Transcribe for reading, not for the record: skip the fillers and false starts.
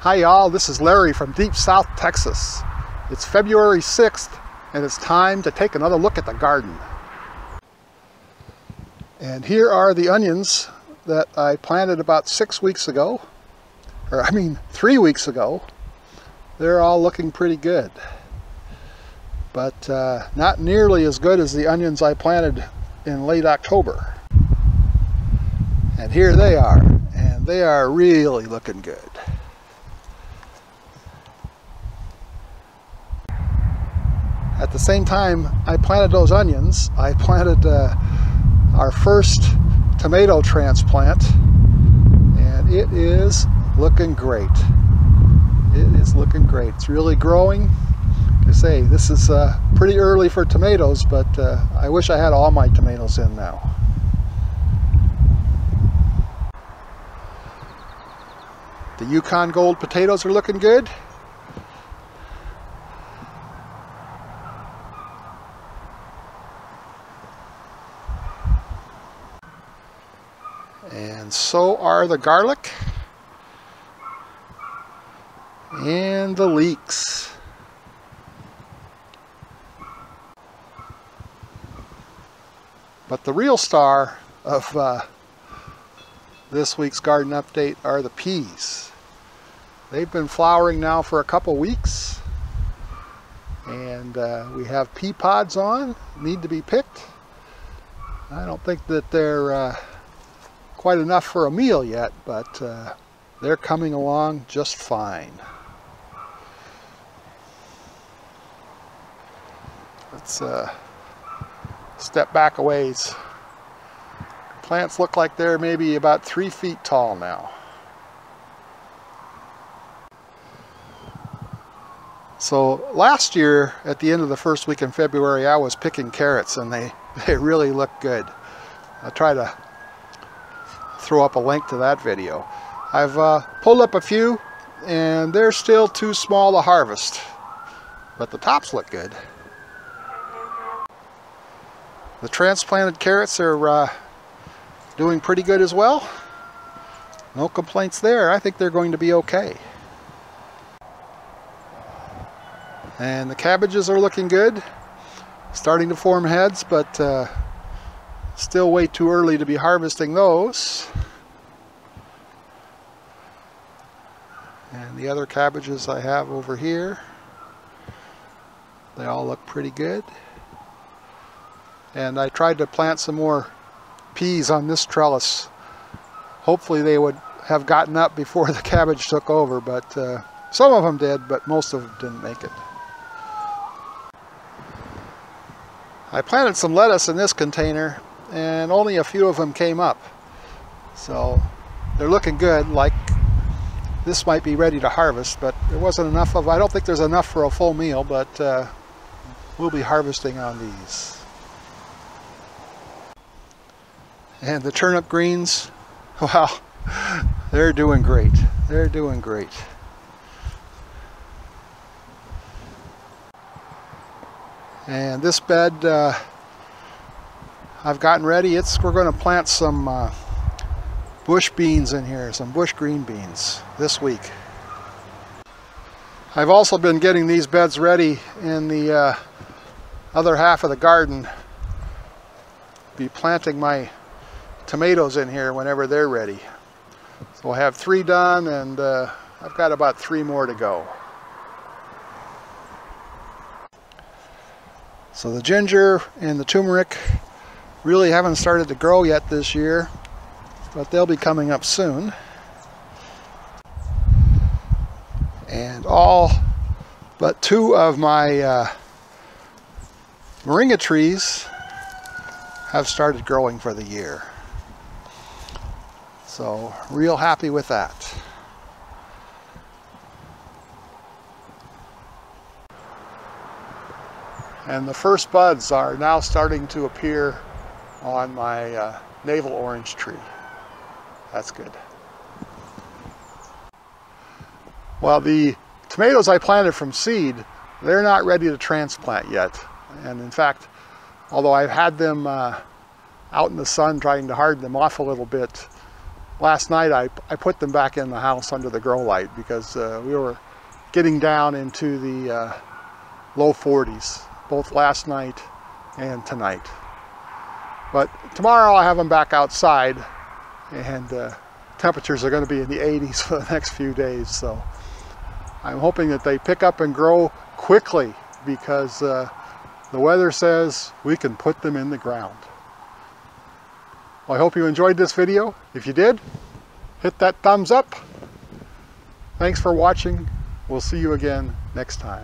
Hi y'all, this is Larry from deep South Texas. It's February 6th and it's time to take another look at the garden. And here are the onions that I planted about 3 weeks ago. They're all looking pretty good. But not nearly as good as the onions I planted in late October. And here they are, and they are really looking good. At the same time I planted those onions, I planted our first tomato transplant, and it is looking great. It is looking great. It's really growing. Like I say, this is pretty early for tomatoes, but I wish I had all my tomatoes in now. The Yukon Gold potatoes are looking good. And so are the garlic and the leeks. But the real star of this week's garden update are the peas. They've been flowering now for a couple weeks, and we have pea pods on, need to be picked. I don't think that they're quite enough for a meal yet, but they're coming along just fine. Let's step back a ways. Plants look like they're maybe about 3 feet tall now. So last year at the end of the first week in February I was picking carrots, and they really look good. I'll try to throw up a link to that video. I've pulled up a few and they're still too small to harvest, but the tops look good. The transplanted carrots are doing pretty good as well. No complaints there. I think they're going to be okay. And the cabbages are looking good. Starting to form heads, but still way too early to be harvesting those. And the other cabbages I have over here, they all look pretty good. And I tried to plant some more peas on this trellis. Hopefully they would have gotten up before the cabbage took over, but some of them did, but most of them didn't make it. I planted some lettuce in this container, and only a few of them came up. So they're looking good. Like, this might be ready to harvest, but there wasn't enough of, I don't think there's enough for a full meal, but we'll be harvesting on these. And the turnip greens, well, they're doing great. They're doing great. And this bed I've gotten ready. We're going to plant some bush beans in here, some bush green beans this week. I've also been getting these beds ready in the other half of the garden. Be planting my tomatoes in here whenever they're ready. So I have 3 done, and I've got about 3 more to go. So the ginger and the turmeric really haven't started to grow yet this year, but they'll be coming up soon. And all but 2 of my moringa trees have started growing for the year. So real happy with that. And the first buds are now starting to appear on my navel orange tree. That's good. Well, the tomatoes I planted from seed, they're not ready to transplant yet. And in fact, although I've had them out in the sun trying to harden them off a little bit, last night I put them back in the house under the grow light because we were getting down into the low 40s, both last night and tonight. But tomorrow I'll have them back outside, and temperatures are going to be in the 80s for the next few days. So I'm hoping that they pick up and grow quickly because the weather says we can put them in the ground. Well, I hope you enjoyed this video. If you did, hit that thumbs up. Thanks for watching. We'll see you again next time.